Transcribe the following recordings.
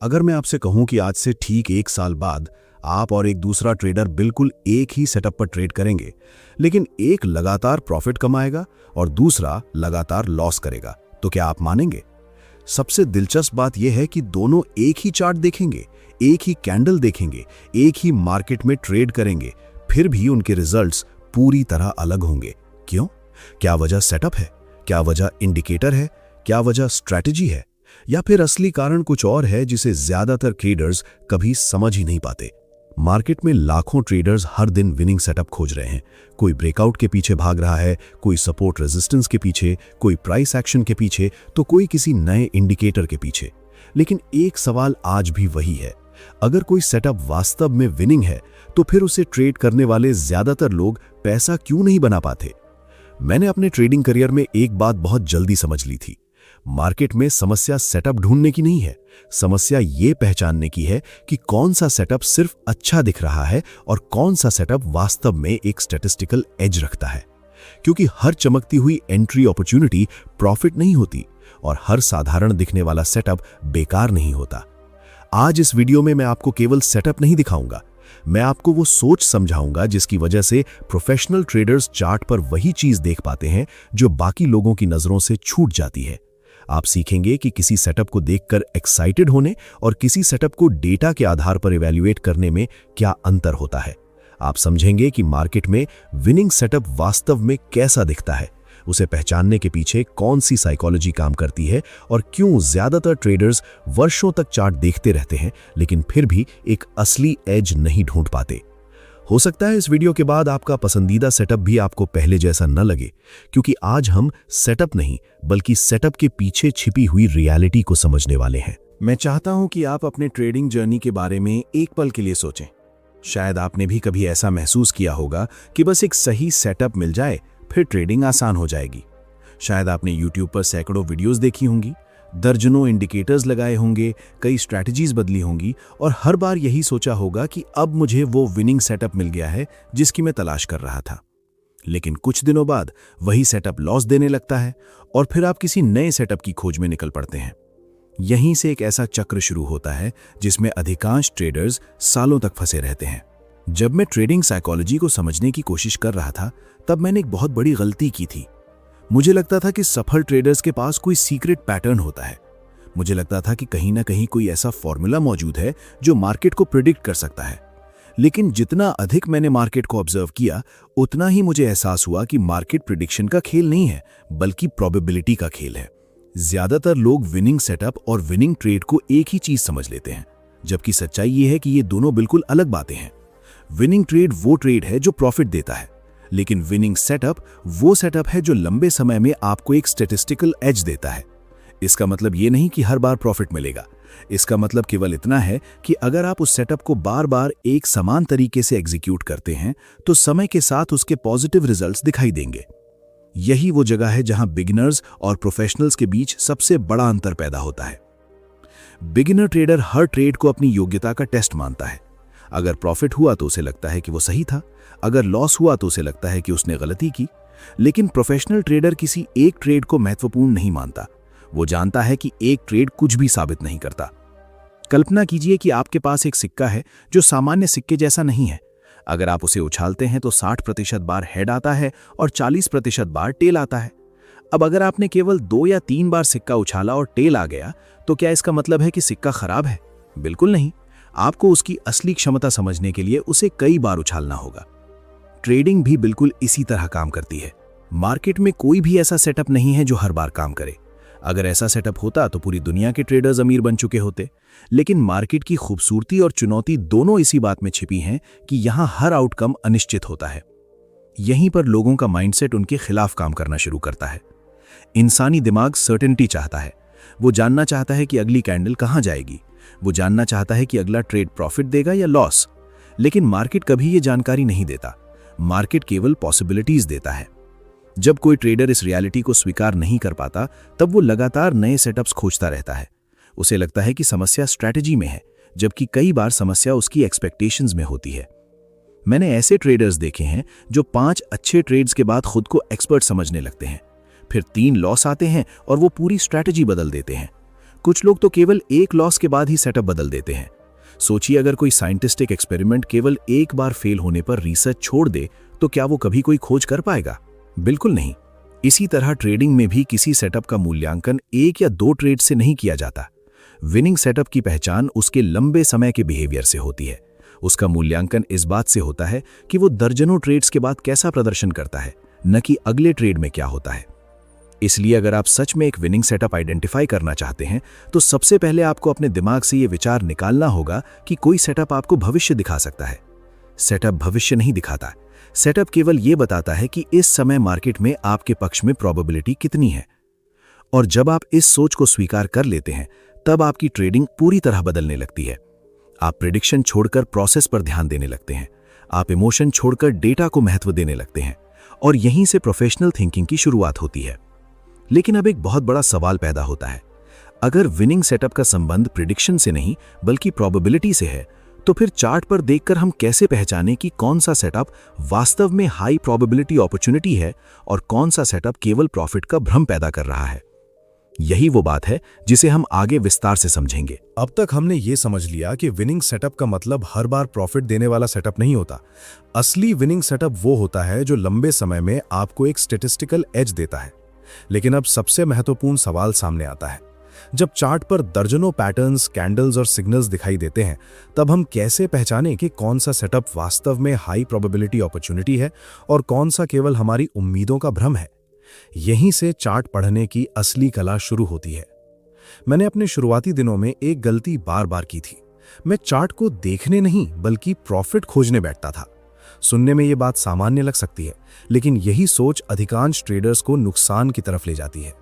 अगर मैं आपसे कहूं कि आज से ठीक 1 साल बाद आप और एक दूसरा ट्रेडर बिल्कुल एक ही सेटअप पर ट्रेड करेंगे, लेकिन एक लगातार प्रॉफिट कमाएगा और दूसरा लगातार लॉस करेगा, तो क्या आप मानेंगे? सबसे दिलचस्प बात यह है कि दोनों एक ही चार्ट देखेंगे, एक ही कैंडल देखेंगे, एक ही मार्केट में ट्रेड करेंगे, फिर भी उनके रिजल्ट्स पूरी तरह अलग होंगे। क्यों? क्या वजह सेटअप है? क्या वजह इंडिकेटर है? क्या वजह स्ट्रैटेजी है? या फिर असली कारण कुछ और है जिसे ज्यादातर ट्रेडर्स कभी समझ ही नहीं पाते? मार्केट में लाखों ट्रेडर्स हर दिन विनिंग सेटअप खोज रहे हैं। कोई ब्रेकआउट के पीछे भाग रहा है, कोई सपोर्ट रेजिस्टेंस के पीछे, कोई प्राइस एक्शन के पीछे, तो कोई किसी नए इंडिकेटर के पीछे। लेकिन एक सवाल आज भी वही है, अगर कोई सेटअप वास्तव में विनिंग है तो फिर उसे ट्रेड करने वाले ज्यादातर लोग पैसा क्यों नहीं बना पाते? मैंने अपने ट्रेडिंग करियर में एक बात बहुत जल्दी समझ ली थी। मार्केट में समस्या सेटअप ढूंढने की नहीं है, समस्या ये पहचानने की है कि कौन सा सेटअप सिर्फ अच्छा दिख रहा है और कौन सा सेटअप वास्तव में एक स्टैटिस्टिकल एज रखता है। क्योंकि हर चमकती हुई एंट्री अपॉर्चुनिटी प्रॉफिट नहीं होती और हर साधारण दिखने वाला सेटअप बेकार नहीं होता। आज इस वीडियो में मैं आपको केवल सेटअप नहीं दिखाऊंगा, मैं आपको वो सोच समझाऊंगा जिसकी वजह से प्रोफेशनल ट्रेडर्स चार्ट पर वही चीज देख पाते हैं जो बाकी लोगों की नजरों से छूट जाती है। आप सीखेंगे कि किसी सेटअप को देखकर एक्साइटेड होने और किसी सेटअप को डेटा के आधार पर इवैल्यूएट करने में क्या अंतर होता है। आप समझेंगे कि मार्केट में विनिंग सेटअप वास्तव में कैसा दिखता है, उसे पहचानने के पीछे कौन सी साइकोलॉजी काम करती है और क्यों ज्यादातर ट्रेडर्स वर्षों तक चार्ट देखते रहते हैं लेकिन फिर भी एक असली एज नहीं ढूंढ पाते। हो सकता है इस वीडियो के बाद आपका पसंदीदा सेटअप भी आपको पहले जैसा न लगे, क्योंकि आज हम सेटअप नहीं बल्कि सेटअप के पीछे छिपी हुई रियलिटी को समझने वाले हैं। मैं चाहता हूं कि आप अपने ट्रेडिंग जर्नी के बारे में एक पल के लिए सोचें। शायद आपने भी कभी ऐसा महसूस किया होगा कि बस एक सही सेटअप मिल जाए फिर ट्रेडिंग आसान हो जाएगी। शायद आपने YouTube पर सैकड़ों वीडियोस देखी होंगी, दर्जनों इंडिकेटर्स लगाए होंगे, कई स्ट्रैटेजीज बदली होंगी और हर बार यही सोचा होगा कि अब मुझे वो विनिंग सेटअप मिल गया है जिसकी मैं तलाश कर रहा था। लेकिन कुछ दिनों बाद वही सेटअप लॉस देने लगता है और फिर आप किसी नए सेटअप की खोज में निकल पड़ते हैं। यहीं से एक ऐसा चक्र शुरू होता है जिसमें अधिकांश ट्रेडर्स सालों तक फंसे रहते हैं। जब मैं ट्रेडिंग साइकोलॉजी को समझने की कोशिश कर रहा था तब मैंने एक बहुत बड़ी गलती की थी। मुझे लगता था कि सफल ट्रेडर्स के पास कोई सीक्रेट पैटर्न होता है। मुझे लगता था कि कहीं ना कहीं कोई ऐसा फॉर्मूला मौजूद है जो मार्केट को प्रिडिक्ट कर सकता है। लेकिन जितना अधिक मैंने मार्केट को ऑब्जर्व किया उतना ही मुझे एहसास हुआ कि मार्केट प्रिडिक्शन का खेल नहीं है बल्कि प्रोबेबिलिटी का खेल है। ज्यादातर लोग विनिंग सेटअप और विनिंग ट्रेड को एक ही चीज समझ लेते हैं, जबकि सच्चाई ये है कि ये दोनों बिल्कुल अलग बातें हैं। विनिंग ट्रेड वो ट्रेड है जो प्रॉफिट देता है, लेकिन विनिंग सेटअप वो सेटअप है जो लंबे समय में आपको एक स्टैटिस्टिकल एज देता है। इसका मतलब ये नहीं कि हर बार प्रॉफिट मिलेगा, इसका मतलब केवल इतना है कि अगर आप उस सेटअप को बार बार एक समान तरीके से एग्जीक्यूट करते हैं तो समय के साथ उसके पॉजिटिव रिजल्ट्स दिखाई देंगे। यही वो जगह है जहां बिगिनर्स और प्रोफेशनल्स के बीच सबसे बड़ा अंतर पैदा होता है। बिगिनर ट्रेडर हर ट्रेड को अपनी योग्यता का टेस्ट मानता है। अगर प्रॉफिट हुआ तो उसे लगता है कि वो सही था, अगर लॉस हुआ तो उसे लगता है कि उसने गलती की। लेकिन प्रोफेशनल ट्रेडर किसी एक ट्रेड को महत्वपूर्ण नहीं मानता। वो जानता है कि एक ट्रेड कुछ भी साबित नहीं करता। कल्पना कीजिए कि आपके पास एक सिक्का है जो सामान्य सिक्के जैसा नहीं है। अगर आप उसे उछालते हैं तो 60% बार हेड आता है और 40% बार टेल आता है। अब अगर आपने केवल 2 या 3 बार सिक्का उछाला और टेल आ गया तो क्या इसका मतलब है कि सिक्का खराब है? बिल्कुल नहीं। आपको उसकी असली क्षमता समझने के लिए उसे कई बार उछालना होगा। ट्रेडिंग भी बिल्कुल इसी तरह काम करती है। मार्केट में कोई भी ऐसा सेटअप नहीं है जो हर बार काम करे। अगर ऐसा सेटअप होता तो पूरी दुनिया के ट्रेडर्स अमीर बन चुके होते। लेकिन मार्केट की खूबसूरती और चुनौती दोनों इसी बात में छिपी हैं कि यहां हर आउटकम अनिश्चित होता है। यहीं पर लोगों का माइंडसेट उनके खिलाफ काम करना शुरू करता है। इंसानी दिमाग सर्टेनिटी चाहता है। वो जानना चाहता है कि अगली कैंडल कहां जाएगी। वो जानना चाहता है कि अगला ट्रेड प्रॉफिट देगा या लॉस। लेकिन मार्केट कभी ये जानकारी नहीं देता। मार्केट केवल पॉसिबिलिटीज देता है। जब कोई ट्रेडर इस रियलिटी को स्वीकार नहीं कर पाता तब वो लगातार नए सेटअप्स खोजता रहता है। उसे लगता है कि समस्या स्ट्रैटेजी में है, जबकि कई बार समस्या उसकी एक्सपेक्टेशंस में होती है। मैंने ऐसे ट्रेडर्स देखे हैं जो 5 अच्छे ट्रेड्स के बाद खुद को एक्सपर्ट समझने लगते हैं, फिर 3 लॉस आते हैं और वो पूरी स्ट्रैटेजी बदल देते हैं। कुछ लोग तो केवल एक लॉस के बाद ही सेटअप बदल देते हैं। सोचिए, अगर कोई साइंटिस्टिक एक्सपेरिमेंट केवल एक बार फेल होने पर रिसर्च छोड़ दे तो क्या वो कभी कोई खोज कर पाएगा? बिल्कुल नहीं। इसी तरह ट्रेडिंग में भी किसी सेटअप का मूल्यांकन एक या दो ट्रेड से नहीं किया जाता। विनिंग सेटअप की पहचान उसके लंबे समय के बिहेवियर से होती है। उसका मूल्यांकन इस बात से होता है कि वो दर्जनों ट्रेड्स के बाद कैसा प्रदर्शन करता है, न कि अगले ट्रेड में क्या होता है। इसलिए अगर आप सच में एक विनिंग सेटअप आइडेंटिफाई करना चाहते हैं तो सबसे पहले आपको अपने दिमाग से ये विचार निकालना होगा कि कोई सेटअप आपको भविष्य दिखा सकता है। सेटअप भविष्य नहीं दिखाता। सेटअप केवल ये बताता है कि इस समय मार्केट में आपके पक्ष में प्रोबेबिलिटी कितनी है। और जब आप इस सोच को स्वीकार कर लेते हैं तब आपकी ट्रेडिंग पूरी तरह बदलने लगती है। आप प्रेडिक्शन छोड़कर प्रोसेस पर ध्यान देने लगते हैं। आप इमोशन छोड़कर डेटा को महत्व देने लगते हैं और यहीं से प्रोफेशनल थिंकिंग की शुरुआत होती है। लेकिन अब एक बहुत बड़ा सवाल पैदा होता है। अगर विनिंग सेटअप का संबंध प्रेडिक्शन से नहीं बल्कि प्रोबेबिलिटी से है तो फिर चार्ट पर देखकर हम कैसे पहचानें कि कौन सा सेटअप वास्तव में हाई प्रोबेबिलिटी अपॉर्चुनिटी है और कौन सा सेटअप केवल प्रॉफिट का भ्रम पैदा कर रहा है? यही वो बात है जिसे हम आगे विस्तार से समझेंगे। अब तक हमने ये समझ लिया कि विनिंग सेटअप का मतलब हर बार प्रॉफिट देने वाला सेटअप नहीं होता। असली विनिंग सेटअप वो होता है जो लंबे समय में आपको एक स्टैटिस्टिकल एज देता है। लेकिन अब सबसे महत्वपूर्ण सवाल सामने आता है। जब चार्ट पर दर्जनों पैटर्न्स, कैंडल्स और सिग्नल्स दिखाई देते हैं तब हम कैसे पहचानें कि कौन सा सेटअप वास्तव में हाई प्रोबेबिलिटी अपॉर्चुनिटी है और कौन सा केवल हमारी उम्मीदों का भ्रम है? यहीं से चार्ट पढ़ने की असली कला शुरू होती है। मैंने अपने शुरुआती दिनों में एक गलती बार बार की थी। मैं चार्ट को देखने नहीं बल्कि प्रॉफिट खोजने बैठता था। सुनने में यह बात सामान्य लग सकती है, लेकिन यही सोच अधिकांश ट्रेडर्स को नुकसान की तरफ ले जाती है।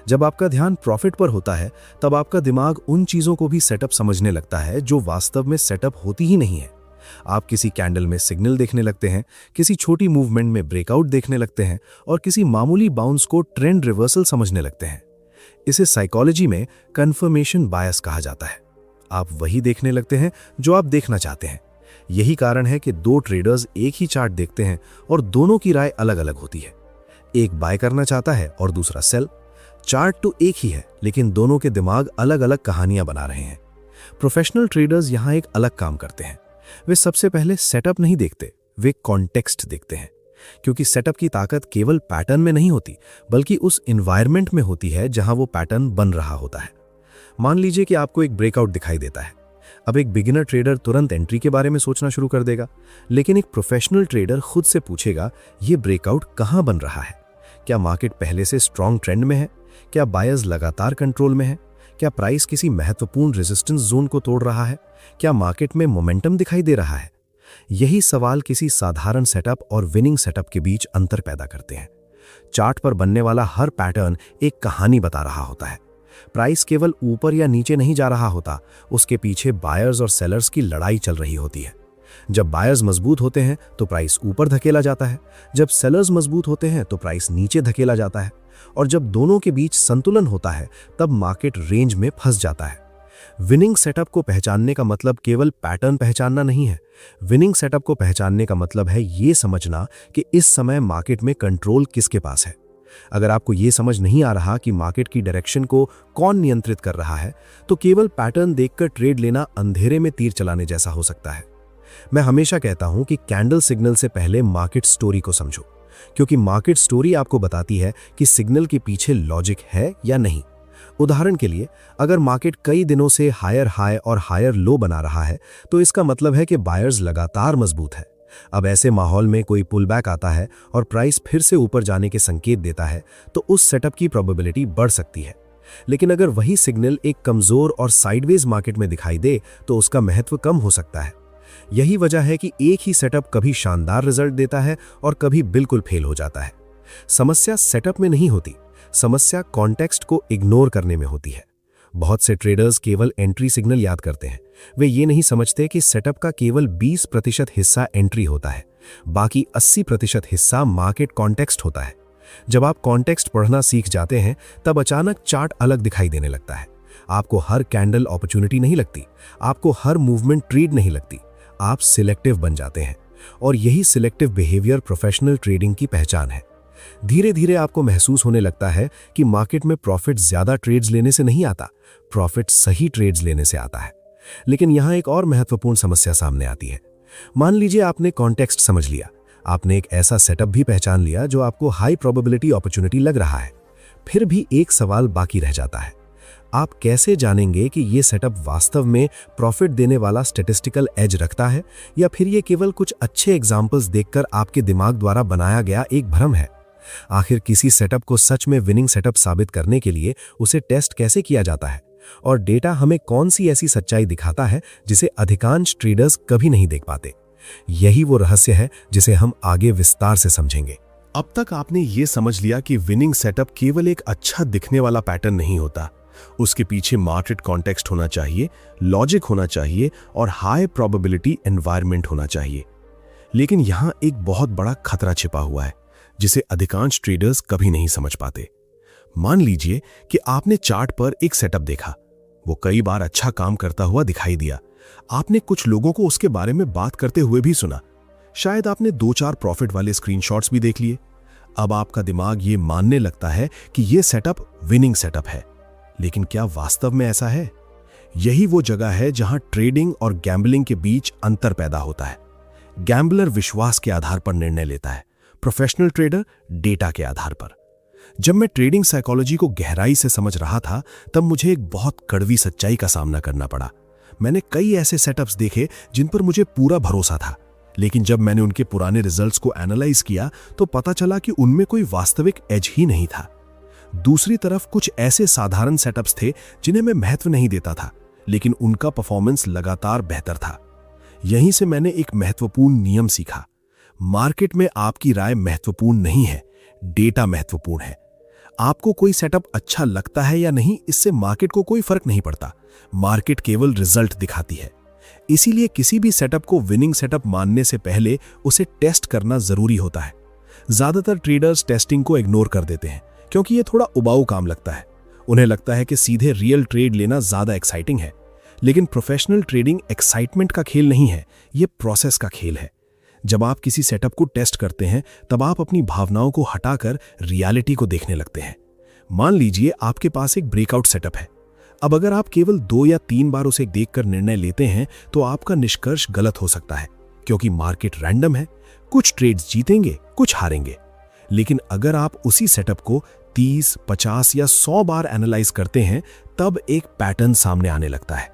जब आपका ध्यान प्रॉफिट पर होता है तब आपका दिमाग उन चीजों को भी सेटअप समझने लगता है जो वास्तव में सेटअप होती ही नहीं है। आप किसी कैंडल में सिग्नल देखने लगते हैं, किसी छोटी मूवमेंट में ब्रेकआउट देखने लगते हैं और किसी मामूली बाउंस को ट्रेंड रिवर्सल समझने लगते हैं। इसे साइकोलॉजी में कंफर्मेशन बायस कहा जाता है। आप वही देखने लगते हैं जो आप देखना चाहते हैं। यही कारण है कि दो ट्रेडर्स एक ही चार्ट देखते हैं और दोनों की राय अलग अलग होती है। एक बाय करना चाहता है और दूसरा सेल। चार्ट तो एक ही है, लेकिन दोनों के दिमाग अलग अलग कहानियां बना रहे हैं। प्रोफेशनल ट्रेडर्स यहां एक अलग काम करते हैं। वे सबसे पहले सेटअप नहीं देखते, वे कॉन्टेक्स्ट देखते हैं। क्योंकि सेटअप की ताकत केवल पैटर्न में नहीं होती बल्कि उस एनवायरनमेंट में होती है जहां वो पैटर्न बन रहा होता है। मान लीजिए कि आपको एक ब्रेकआउट दिखाई देता है। अब एक बिगिनर ट्रेडर तुरंत एंट्री के बारे में सोचना शुरू कर देगा, लेकिन एक प्रोफेशनल ट्रेडर खुद से पूछेगा, ये ब्रेकआउट कहां बन रहा है? क्या मार्केट पहले से स्ट्रॉन्ग ट्रेंड में है? क्या बायर्स लगातार कंट्रोल में है? क्या प्राइस किसी महत्वपूर्ण रेजिस्टेंस जोन को तोड़ रहा है? क्या मार्केट में मोमेंटम दिखाई दे रहा है? यही सवाल किसी साधारण सेटअप और विनिंग सेटअप के बीच अंतर पैदा करते हैं। चार्ट पर बनने वाला हर पैटर्न एक कहानी बता रहा होता है। प्राइस केवल ऊपर या नीचे नहीं जा रहा होता, उसके पीछे बायर्स और सेलर्स की लड़ाई चल रही होती है। जब बायर्स मजबूत होते हैं तो प्राइस ऊपर धकेला जाता है, जब सेलर्स मजबूत होते हैं तो प्राइस नीचे धकेला जाता है, और जब दोनों के बीच संतुलन होता है तब मार्केट रेंज में फंस जाता है। विनिंग सेटअप को पहचानने का मतलब केवल पैटर्न पहचानना नहीं है। विनिंग सेटअप को पहचानने का मतलब है ये समझना कि इस समय मार्केट में कंट्रोल किसके पास है। अगर आपको ये समझ नहीं आ रहा कि मार्केट की डायरेक्शन को कौन नियंत्रित कर रहा है तो केवल पैटर्न देखकर ट्रेड लेना अंधेरे में तीर चलाने जैसा हो सकता है। मैं हमेशा कहता हूं कि कैंडल सिग्नल से पहले मार्केट स्टोरी को समझो, क्योंकि मार्केट स्टोरी आपको बताती है कि सिग्नल के पीछे लॉजिक है या नहीं। उदाहरण के लिए, अगर मार्केट कई दिनों से हायर हाई और हायर लो बना रहा है तो इसका मतलब है कि बायर्स लगातार मजबूत है। अब ऐसे माहौल में कोई पुल बैक आता है और प्राइस फिर से ऊपर जाने के संकेत देता है तो उस सेटअप की प्रोबेबिलिटी बढ़ सकती है। लेकिन अगर वही सिग्नल एक कमजोर और साइडवेज मार्केट में दिखाई दे तो उसका महत्व कम हो सकता है। यही वजह है कि एक ही सेटअप कभी शानदार रिजल्ट देता है और कभी बिल्कुल फेल हो जाता है। समस्या सेटअप में नहीं होती, समस्या कॉन्टेक्स्ट को इग्नोर करने में होती है। बहुत से ट्रेडर्स केवल एंट्री सिग्नल याद करते हैं। वे ये नहीं समझते कि सेटअप का केवल 20% हिस्सा एंट्री होता है, बाकी 80% हिस्सा मार्केट कॉन्टेक्स्ट होता है। जब आप कॉन्टेक्स्ट पढ़ना सीख जाते हैं तब अचानक चार्ट अलग दिखाई देने लगता है। आपको हर कैंडल अपॉर्चुनिटी नहीं लगती, आपको हर मूवमेंट ट्रेड नहीं लगती, आप सिलेक्टिव बन जाते हैं। और यही सिलेक्टिव बिहेवियर प्रोफेशनल ट्रेडिंग की पहचान है। धीरे धीरे आपको महसूस होने लगता है कि मार्केट में प्रॉफिट ज्यादा ट्रेड्स लेने से नहीं आता, प्रॉफिट सही ट्रेड्स लेने से आता है। लेकिन यहां एक और महत्वपूर्ण समस्या सामने आती है। मान लीजिए आपने कॉन्टेक्स्ट समझ लिया, आपने एक ऐसा सेटअप भी पहचान लिया जो आपको हाई प्रोबेबिलिटी अपॉर्चुनिटी लग रहा है, फिर भी एक सवाल बाकी रह जाता है। आप कैसे जानेंगे कि ये सेटअप वास्तव में प्रॉफिट देने वाला स्टैटिस्टिकल एज रखता है या फिर ये केवल कुछ अच्छे एग्जाम्पल्स देखकर आपके दिमाग द्वारा बनाया गया एक भ्रम है? आखिर किसी सेटअप को सच में विनिंग सेटअप साबित करने के लिए उसे टेस्ट कैसे किया जाता है और डेटा हमें कौन सी ऐसी सच्चाई दिखाता है जिसे अधिकांश ट्रेडर्स कभी नहीं देख पाते? यही वो रहस्य है जिसे हम आगे विस्तार से समझेंगे। अब तक आपने ये समझ लिया कि विनिंग सेटअप केवल एक अच्छा दिखने वाला पैटर्न नहीं होता, उसके पीछे मार्केट कॉन्टेक्स्ट होना चाहिए, लॉजिक होना चाहिए और हाई प्रोबेबिलिटी एनवायरनमेंट होना चाहिए। लेकिन यहां एक बहुत बड़ा खतरा छिपा हुआ है जिसे अधिकांश ट्रेडर्स कभी नहीं समझ पाते। मान लीजिए कि आपने चार्ट पर एक सेटअप देखा, वो कई बार अच्छा काम करता हुआ दिखाई दिया, आपने कुछ लोगों को उसके बारे में बात करते हुए भी सुना, शायद आपने 2-4 प्रॉफिट वाले स्क्रीनशॉट्स भी देख लिए। अब आपका दिमाग ये मानने लगता है कि ये सेटअप विनिंग सेटअप है। लेकिन क्या वास्तव में ऐसा है? यही वो जगह है जहां ट्रेडिंग और गैम्बलिंग के बीच अंतर पैदा होता है। गैम्बलर विश्वास के आधार पर निर्णय लेता है, प्रोफेशनल ट्रेडर डेटा के आधार पर। जब मैं ट्रेडिंग साइकोलॉजी को गहराई से समझ रहा था, तब मुझे एक बहुत कड़वी सच्चाई का सामना करना पड़ा। मैंने कई ऐसे सेटअप्स देखे जिन पर मुझे पूरा भरोसा था, लेकिन जब मैंने उनके पुराने रिजल्ट्स को एनालाइज किया तो पता चला कि उनमें कोई वास्तविक एज ही नहीं था। दूसरी तरफ कुछ ऐसे साधारण सेटअप्स थे जिन्हें मैं महत्व नहीं देता था, लेकिन उनका परफॉर्मेंस लगातार बेहतर था। यहीं से मैंने एक महत्वपूर्ण नियम सीखा। मार्केट में आपकी राय महत्वपूर्ण नहीं है, डेटा महत्वपूर्ण है। आपको कोई सेटअप अच्छा लगता है या नहीं, इससे मार्केट को कोई फर्क नहीं पड़ता। मार्केट केवल रिजल्ट दिखाती है। इसीलिए किसी भी सेटअप को विनिंग सेटअप मानने से पहले उसे टेस्ट करना जरूरी होता है। ज्यादातर ट्रेडर्स टेस्टिंग को इग्नोर कर देते हैं क्योंकि ये थोड़ा उबाऊ काम लगता है। उन्हें लगता है कि सीधे रियल ट्रेड लेना ज्यादा एक्साइटिंग है, लेकिन प्रोफेशनल ट्रेडिंग एक्साइटमेंट का खेल नहीं है, ये प्रोसेस का खेल है। जब आप किसी सेटअप को टेस्ट करते हैं तब आप अपनी भावनाओं को हटाकर रियलिटी को देखने लगते हैं। मान लीजिए आपके पास एक ब्रेकआउट सेटअप है। अब अगर आप केवल 2 या 3 बार उसे देखकर निर्णय लेते हैं तो आपका निष्कर्ष गलत हो सकता है, क्योंकि मार्केट रैंडम है, कुछ ट्रेड्स जीतेंगे, कुछ हारेंगे। लेकिन अगर आप उसी सेटअप को 30, 50 या 100 बार एनालाइज करते हैं, तब एक पैटर्न सामने आने लगता है।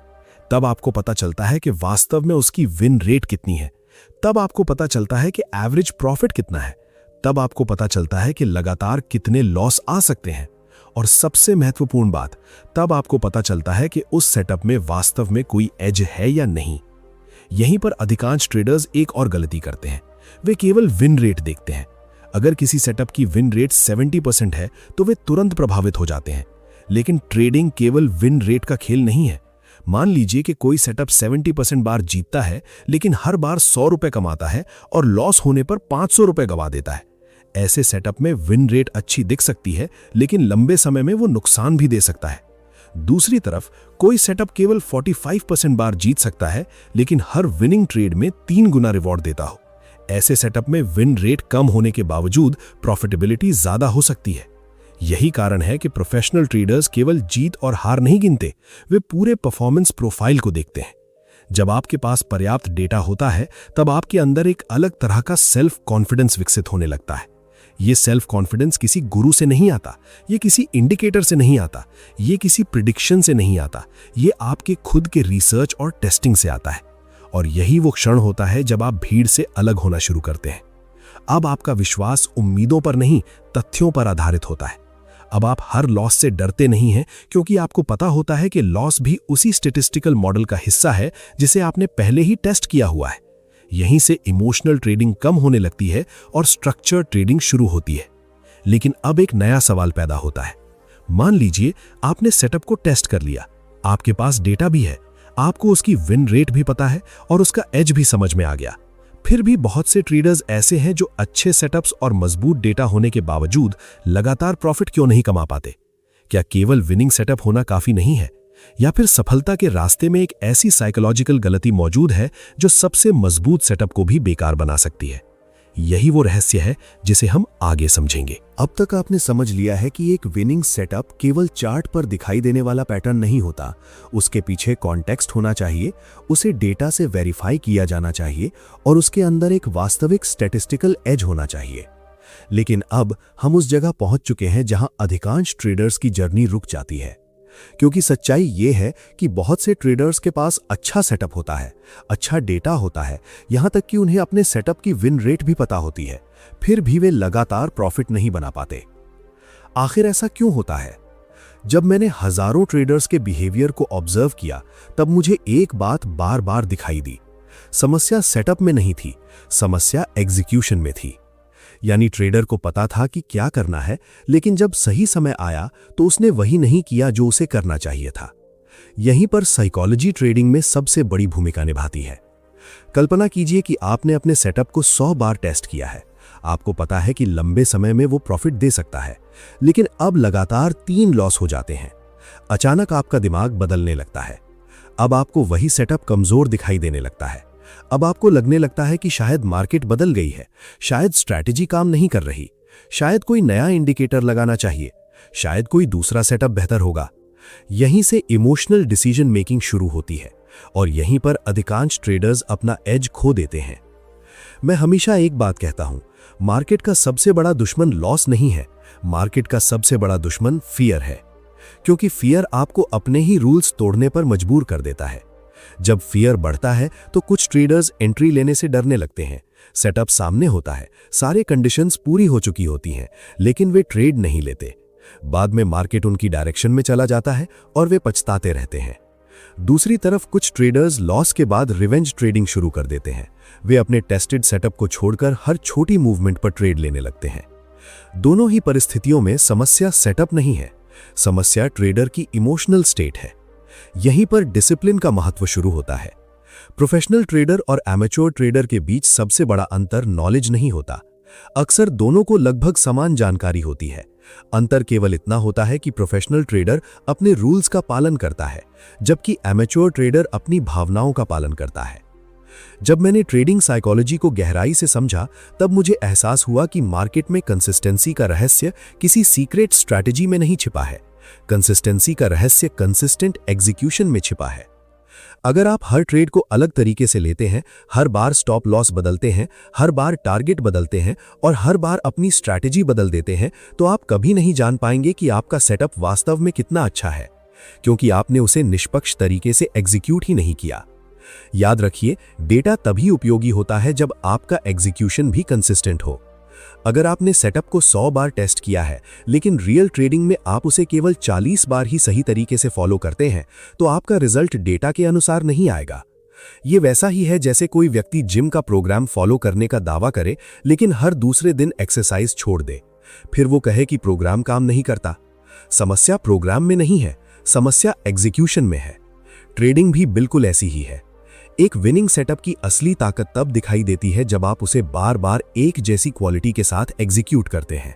तब आपको पता चलता है कि वास्तव में उसकी विन रेट कितनी है। तब आपको पता चलता है कि एवरेज प्रॉफिट कितना है। तब आपको पता चलता है कि लगातार कितने लॉस आ सकते हैं। और सबसे महत्वपूर्ण बात, तब आपको पता चलता है कि उस सेटअप में वास्तव में कोई एज है या नहीं। यहीं पर अधिकांश ट्रेडर्स एक और गलती करते हैं, वे केवल विन रेट देखते हैं। अगर किसी सेटअप की विन रेट 70% है तो वे तुरंत प्रभावित हो जाते हैं। लेकिन ट्रेडिंग केवल विन रेट का खेल नहीं है। मान लीजिए कि कोई सेटअप 70% बार जीतता है, लेकिन हर बार 100 रुपए कमाता है और लॉस होने पर 500 रुपए गवा देता है। ऐसे सेटअप में विन रेट अच्छी दिख सकती है, लेकिन लंबे समय में वो नुकसान भी दे सकता है। दूसरी तरफ कोई सेटअप केवल 45% बार जीत सकता है, लेकिन हर विनिंग ट्रेड में 3 गुना रिवॉर्ड देता हो। ऐसे सेटअप में विन रेट कम होने के बावजूद प्रॉफिटेबिलिटी ज्यादा हो सकती है। यही कारण है कि प्रोफेशनल ट्रेडर्स केवल जीत और हार नहीं गिनते, वे पूरे परफॉर्मेंस प्रोफाइल को देखते हैं। जब आपके पास पर्याप्त डेटा होता है, तब आपके अंदर एक अलग तरह का सेल्फ कॉन्फिडेंस विकसित होने लगता है। ये सेल्फ कॉन्फिडेंस किसी गुरु से नहीं आता, ये किसी इंडिकेटर से नहीं आता, ये किसी प्रिडिक्शन से नहीं आता, ये आपके खुद के रिसर्च और टेस्टिंग से आता है। और यही वो क्षण होता है जब आप भीड़ से अलग होना शुरू करते हैं। अब आपका विश्वास उम्मीदों पर नहीं, तथ्यों पर आधारित होता है। अब आप हर लॉस से डरते नहीं हैं, क्योंकि आपको पता होता है कि लॉस भी उसी स्टैटिस्टिकल मॉडल का हिस्सा है जिसे आपने पहले ही टेस्ट किया हुआ है। यहीं से इमोशनल ट्रेडिंग कम होने लगती है और स्ट्रक्चर ट्रेडिंग शुरू होती है। लेकिन अब एक नया सवाल पैदा होता है। मान लीजिए आपने सेटअप को टेस्ट कर लिया, आपके पास डेटा भी है, आपको उसकी विन रेट भी पता है और उसका एज भी समझ में आ गया। फिर भी बहुत से ट्रेडर्स ऐसे हैं जो अच्छे सेटअप्स और मजबूत डेटा होने के बावजूद लगातार प्रॉफिट क्यों नहीं कमा पाते? क्या केवल विनिंग सेटअप होना काफी नहीं है, या फिर सफलता के रास्ते में एक ऐसी साइकोलॉजिकल गलती मौजूद है जो सबसे मजबूत सेटअप को भी बेकार बना सकती है? यही वो रहस्य है जिसे हम आगे समझेंगे। अब तक आपने समझ लिया है कि एक विनिंग सेटअप केवल चार्ट पर दिखाई देने वाला पैटर्न नहीं होता, उसके पीछे कॉन्टेक्स्ट होना चाहिए, उसे डेटा से वेरीफाई किया जाना चाहिए और उसके अंदर एक वास्तविक स्टैटिस्टिकल एज होना चाहिए। लेकिन अब हम उस जगह पहुंच चुके हैं जहां अधिकांश ट्रेडर्स की जर्नी रुक जाती है, क्योंकि सच्चाई ये है कि बहुत से ट्रेडर्स के पास अच्छा सेटअप होता है, अच्छा डेटा होता है, यहां तक कि उन्हें अपने सेटअप की विन रेट भी पता होती है, फिर भी वे लगातार प्रॉफिट नहीं बना पाते। आखिर ऐसा क्यों होता है? जब मैंने हजारों ट्रेडर्स के बिहेवियर को ऑब्जर्व किया, तब मुझे एक बात बार बार दिखाई दी। समस्या सेटअप में नहीं थी, समस्या एग्जीक्यूशन में थी। यानी ट्रेडर को पता था कि क्या करना है, लेकिन जब सही समय आया तो उसने वही नहीं किया जो उसे करना चाहिए था। यहीं पर साइकोलॉजी ट्रेडिंग में सबसे बड़ी भूमिका निभाती है। कल्पना कीजिए कि आपने अपने सेटअप को 100 बार टेस्ट किया है। आपको पता है कि लंबे समय में वो प्रॉफिट दे सकता है, लेकिन अब लगातार 3 लॉस हो जाते हैं। अचानक आपका दिमाग बदलने लगता है। अब आपको वही सेटअप कमजोर दिखाई देने लगता है। अब आपको लगने लगता है कि शायद मार्केट बदल गई है, शायद स्ट्रैटेजी काम नहीं कर रही, शायद कोई नया इंडिकेटर लगाना चाहिए, शायद कोई दूसरा सेटअप बेहतर होगा। यहीं से इमोशनल डिसीजन मेकिंग शुरू होती है और यहीं पर अधिकांश ट्रेडर्स अपना एज खो देते हैं। मैं हमेशा एक बात कहता हूं, मार्केट का सबसे बड़ा दुश्मन लॉस नहीं है, मार्केट का सबसे बड़ा दुश्मन फियर है, क्योंकि फियर आपको अपने ही रूल्स तोड़ने पर मजबूर कर देता है। जब फियर बढ़ता है तो कुछ ट्रेडर्स एंट्री लेने से डरने लगते हैं। सेटअप सामने होता है, सारे कंडीशंस पूरी हो चुकी होती हैं, लेकिन वे ट्रेड नहीं लेते। बाद में मार्केट उनकी डायरेक्शन में चला जाता है और वे पछताते रहते हैं। दूसरी तरफ कुछ ट्रेडर्स लॉस के बाद रिवेंज ट्रेडिंग शुरू कर देते हैं। वे अपने टेस्टेड सेटअप को छोड़कर हर छोटी मूवमेंट पर ट्रेड लेने लगते हैं। दोनों ही परिस्थितियों में समस्या सेटअप नहीं है, समस्या ट्रेडर की इमोशनल स्टेट है। यहीं पर डिसिप्लिन का महत्व शुरू होता है। प्रोफेशनल ट्रेडर और एमेच्योर ट्रेडर के बीच सबसे बड़ा अंतर नॉलेज नहीं होता। अक्सर दोनों को लगभग समान जानकारी होती है। अंतर केवल इतना होता है कि प्रोफेशनल ट्रेडर अपने रूल्स का पालन करता है, जबकि एमेच्योर ट्रेडर अपनी भावनाओं का पालन करता है। जब मैंने ट्रेडिंग साइकोलॉजी को गहराई से समझा, तब मुझे एहसास हुआ कि मार्केट में कंसिस्टेंसी का रहस्य किसी सीक्रेट स्ट्रैटेजी में नहीं छिपा है। कंसिस्टेंसी का रहस्य कंसिस्टेंट एग्जीक्यूशन में छिपा है। अगर आप हर ट्रेड को अलग तरीके से लेते हैं, हर बार स्टॉप लॉस बदलते हैं, हर बार टारगेट बदलते हैं और हर बार अपनी स्ट्रैटेजी बदल देते हैं, तो आप कभी नहीं जान पाएंगे कि आपका सेटअप वास्तव में कितना अच्छा है, क्योंकि आपने उसे निष्पक्ष तरीके से एग्जीक्यूट ही नहीं किया। याद रखिए, डेटा तभी उपयोगी होता है जब आपका एग्जीक्यूशन भी कंसिस्टेंट हो। अगर आपने सेटअप को 100 बार टेस्ट किया है, लेकिन रियल ट्रेडिंग में आप उसे केवल 40 बार ही सही तरीके से फॉलो करते हैं, तो आपका रिजल्ट डेटा के अनुसार नहीं आएगा। ये वैसा ही है जैसे कोई व्यक्ति जिम का प्रोग्राम फॉलो करने का दावा करे, लेकिन हर दूसरे दिन एक्सरसाइज छोड़ दे, फिर वो कहे कि प्रोग्राम काम नहीं करता। समस्या प्रोग्राम में नहीं है, समस्या एग्जीक्यूशन में है। ट्रेडिंग भी बिल्कुल ऐसी ही है। एक विनिंग सेटअप की असली ताकत तब दिखाई देती है जब आप उसे बार बार एक जैसी क्वालिटी के साथ एग्जीक्यूट करते हैं।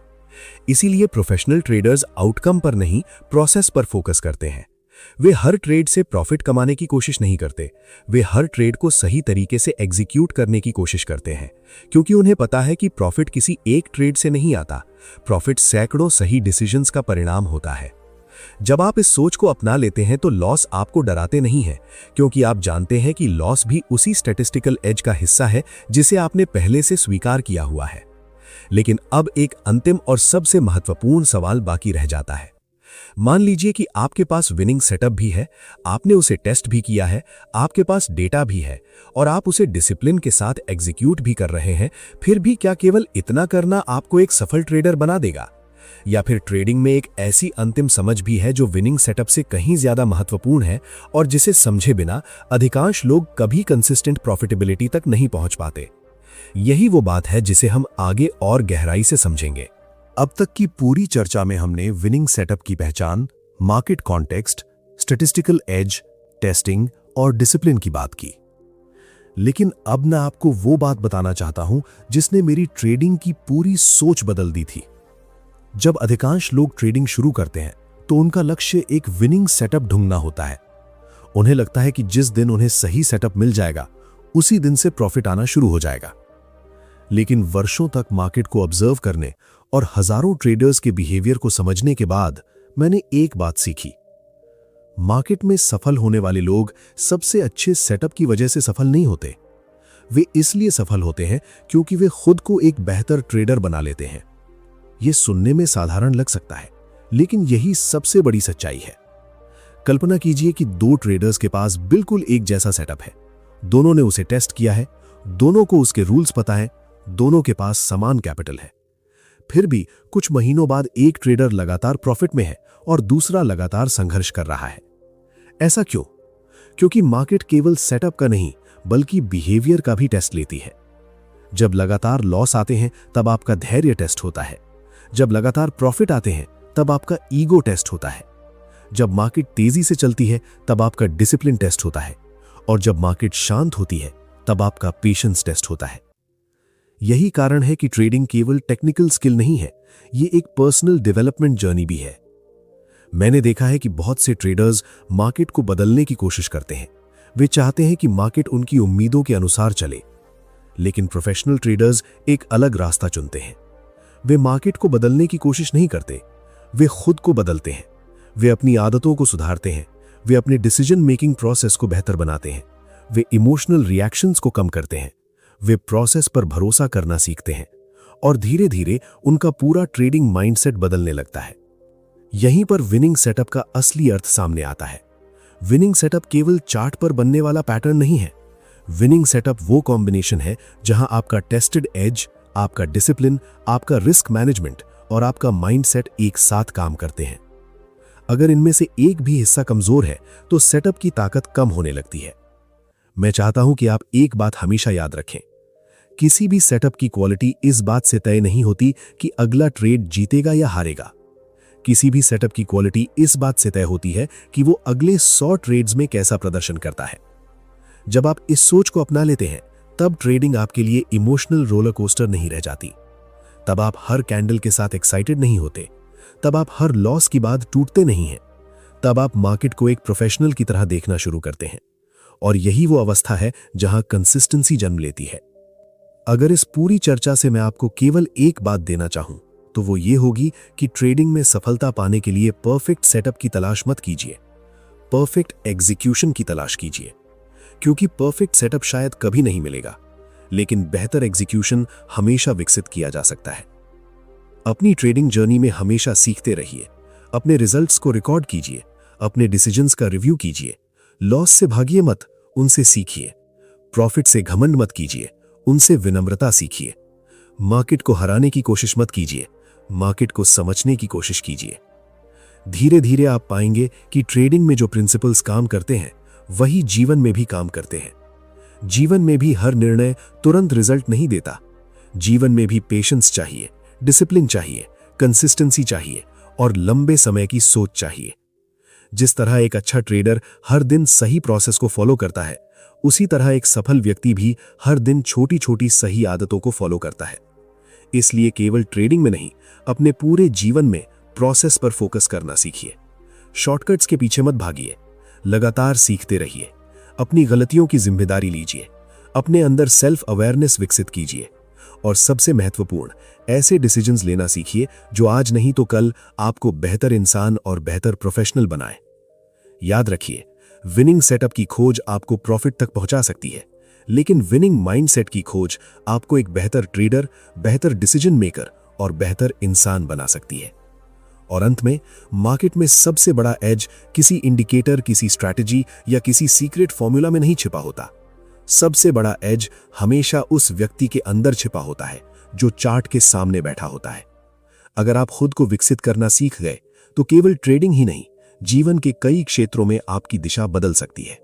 इसीलिए प्रोफेशनल ट्रेडर्स आउटकम पर नहीं, प्रोसेस पर फोकस करते हैं। वे हर ट्रेड से प्रॉफिट कमाने की कोशिश नहीं करते, वे हर ट्रेड को सही तरीके से एग्जीक्यूट करने की कोशिश करते हैं, क्योंकि उन्हें पता है कि प्रॉफिट किसी एक ट्रेड से नहीं आता, प्रॉफिट सैकड़ों सही डिसीजंस का परिणाम होता है। जब आप इस सोच को अपना लेते हैं तो लॉस आपको डराते नहीं है, क्योंकि आप जानते हैं कि लॉस भी उसी स्टैटिस्टिकल एज का हिस्सा है जिसे आपने पहले से स्वीकार किया हुआ है। लेकिन अब एक अंतिम और सबसे महत्वपूर्ण सवाल बाकी रह जाता है। मान लीजिए कि आपके पास विनिंग सेटअप भी है, आपने उसे टेस्ट भी किया है, आपके पास डेटा भी है और आप उसे डिसिप्लिन के साथ एग्जीक्यूट भी कर रहे हैं, फिर भी क्या केवल इतना करना आपको एक सफल ट्रेडर बना देगा? या फिर ट्रेडिंग में एक ऐसी अंतिम समझ भी है जो विनिंग सेटअप से कहीं ज्यादा महत्वपूर्ण है और जिसे समझे बिना अधिकांश लोग कभी कंसिस्टेंट प्रॉफिटेबिलिटी तक नहीं पहुंच पाते? यही वो बात है जिसे हम आगे और गहराई से समझेंगे। अब तक की पूरी चर्चा में हमने विनिंग सेटअप की पहचान, market context, statistical edge, testing और डिसिप्लिन की बात की। लेकिन अब मैं आपको वो बात बताना चाहता हूं जिसने मेरी ट्रेडिंग की पूरी सोच बदल दी थी। जब अधिकांश लोग ट्रेडिंग शुरू करते हैं तो उनका लक्ष्य एक विनिंग सेटअप ढूंढना होता है। उन्हें लगता है कि जिस दिन उन्हें सही सेटअप मिल जाएगा, उसी दिन से प्रॉफिट आना शुरू हो जाएगा। लेकिन वर्षों तक मार्केट को ऑब्जर्व करने और हजारों ट्रेडर्स के बिहेवियर को समझने के बाद मैंने एक बात सीखी। मार्केट में सफल होने वाले लोग सबसे अच्छे सेटअप की वजह से सफल नहीं होते। वे इसलिए सफल होते हैं क्योंकि वे खुद को एक बेहतर ट्रेडर बना लेते हैं। यह सुनने में साधारण लग सकता है, लेकिन यही सबसे बड़ी सच्चाई है। कल्पना कीजिए कि दो ट्रेडर्स के पास बिल्कुल एक जैसा सेटअप है। दोनों ने उसे टेस्ट किया है, दोनों को उसके रूल्स पता है, दोनों के पास समान कैपिटल है। फिर भी कुछ महीनों बाद एक ट्रेडर लगातार प्रॉफिट में है और दूसरा लगातार संघर्ष कर रहा है। ऐसा क्यों? क्योंकि मार्केट केवल सेटअप का नहीं बल्कि बिहेवियर का भी टेस्ट लेती है। जब लगातार लॉस आते हैं तब आपका धैर्य टेस्ट होता है। जब लगातार प्रॉफिट आते हैं तब आपका ईगो टेस्ट होता है। जब मार्केट तेजी से चलती है तब आपका डिसिप्लिन टेस्ट होता है, और जब मार्केट शांत होती है तब आपका पेशेंस टेस्ट होता है। यही कारण है कि ट्रेडिंग केवल टेक्निकल स्किल नहीं है, ये एक पर्सनल डेवलपमेंट जर्नी भी है। मैंने देखा है कि बहुत से ट्रेडर्स मार्केट को बदलने की कोशिश करते हैं। वे चाहते हैं कि मार्केट उनकी उम्मीदों के अनुसार चले, लेकिन प्रोफेशनल ट्रेडर्स एक अलग रास्ता चुनते हैं। वे मार्केट को बदलने की कोशिश नहीं करते, वे खुद को बदलते हैं। वे अपनी आदतों को सुधारते हैं, वे अपने डिसीजन मेकिंग प्रोसेस को बेहतर बनाते हैं, वे इमोशनल रिएक्शंस को कम करते हैं, वे प्रोसेस पर भरोसा करना सीखते हैं, और धीरे धीरे उनका पूरा ट्रेडिंग माइंडसेट बदलने लगता है। यहीं पर विनिंग सेटअप का असली अर्थ सामने आता है। विनिंग सेटअप केवल चार्ट पर बनने वाला पैटर्न नहीं है। विनिंग सेटअप वो कॉम्बिनेशन है जहां आपका टेस्टेड एज, आपका डिसिप्लिन, आपका रिस्क मैनेजमेंट और आपका माइंडसेट एक साथ काम करते हैं। अगर इनमें से एक भी हिस्सा कमजोर है तो सेटअप की ताकत कम होने लगती है। मैं चाहता हूं कि आप एक बात हमेशा याद रखें, किसी भी सेटअप की क्वालिटी इस बात से तय नहीं होती कि अगला ट्रेड जीतेगा या हारेगा। किसी भी सेटअप की क्वालिटी इस बात से तय होती है कि वो अगले 100 ट्रेड्स में कैसा प्रदर्शन करता है। जब आप इस सोच को अपना लेते हैं तब ट्रेडिंग आपके लिए इमोशनल रोलर कोस्टर नहीं रह जाती। तब आप हर कैंडल के साथ एक्साइटेड नहीं होते, तब आप हर लॉस के बाद टूटते नहीं हैं। तब आप मार्केट को एक प्रोफेशनल की तरह देखना शुरू करते हैं, और यही वो अवस्था है जहां कंसिस्टेंसी जन्म लेती है। अगर इस पूरी चर्चा से मैं आपको केवल एक बात देना चाहूं तो वो ये होगी कि ट्रेडिंग में सफलता पाने के लिए परफेक्ट सेटअप की तलाश मत कीजिए, परफेक्ट एग्जीक्यूशन की तलाश कीजिए। क्योंकि परफेक्ट सेटअप शायद कभी नहीं मिलेगा, लेकिन बेहतर एग्जीक्यूशन हमेशा विकसित किया जा सकता है। अपनी ट्रेडिंग जर्नी में हमेशा सीखते रहिए, अपने रिजल्ट्स को रिकॉर्ड कीजिए, अपने डिसीजंस का रिव्यू कीजिए। लॉस से भागिए मत, उनसे सीखिए। प्रॉफिट से घमंड मत कीजिए, उनसे विनम्रता सीखिए। मार्केट को हराने की कोशिश मत कीजिए, मार्केट को समझने की कोशिश कीजिए। धीरे धीरे आप पाएंगे कि ट्रेडिंग में जो प्रिंसिपल्स काम करते हैं वही जीवन में भी काम करते हैं। जीवन में भी हर निर्णय तुरंत रिजल्ट नहीं देता। जीवन में भी पेशेंस चाहिए, डिसिप्लिन चाहिए, कंसिस्टेंसी चाहिए और लंबे समय की सोच चाहिए। जिस तरह एक अच्छा ट्रेडर हर दिन सही प्रोसेस को फॉलो करता है, उसी तरह एक सफल व्यक्ति भी हर दिन छोटी छोटी सही आदतों को फॉलो करता है। इसलिए केवल ट्रेडिंग में नहीं, अपने पूरे जीवन में प्रोसेस पर फोकस करना सीखिए। शॉर्टकट्स के पीछे मत भागिए, लगातार सीखते रहिए। अपनी गलतियों की जिम्मेदारी लीजिए, अपने अंदर सेल्फ अवेयरनेस विकसित कीजिए, और सबसे महत्वपूर्ण, ऐसे डिसीजंस लेना सीखिए जो आज नहीं तो कल आपको बेहतर इंसान और बेहतर प्रोफेशनल बनाए। याद रखिए, विनिंग सेटअप की खोज आपको प्रॉफिट तक पहुंचा सकती है, लेकिन विनिंग माइंडसेट की खोज आपको एक बेहतर ट्रेडर, बेहतर डिसीजन मेकर और बेहतर इंसान बना सकती है। और अंत में, मार्केट में सबसे बड़ा एज किसी इंडिकेटर, किसी स्ट्रैटेजी या किसी सीक्रेट फॉर्मूला में नहीं छिपा होता। सबसे बड़ा एज हमेशा उस व्यक्ति के अंदर छिपा होता है जो चार्ट के सामने बैठा होता है। अगर आप खुद को विकसित करना सीख गए तो केवल ट्रेडिंग ही नहीं, जीवन के कई क्षेत्रों में आपकी दिशा बदल सकती है।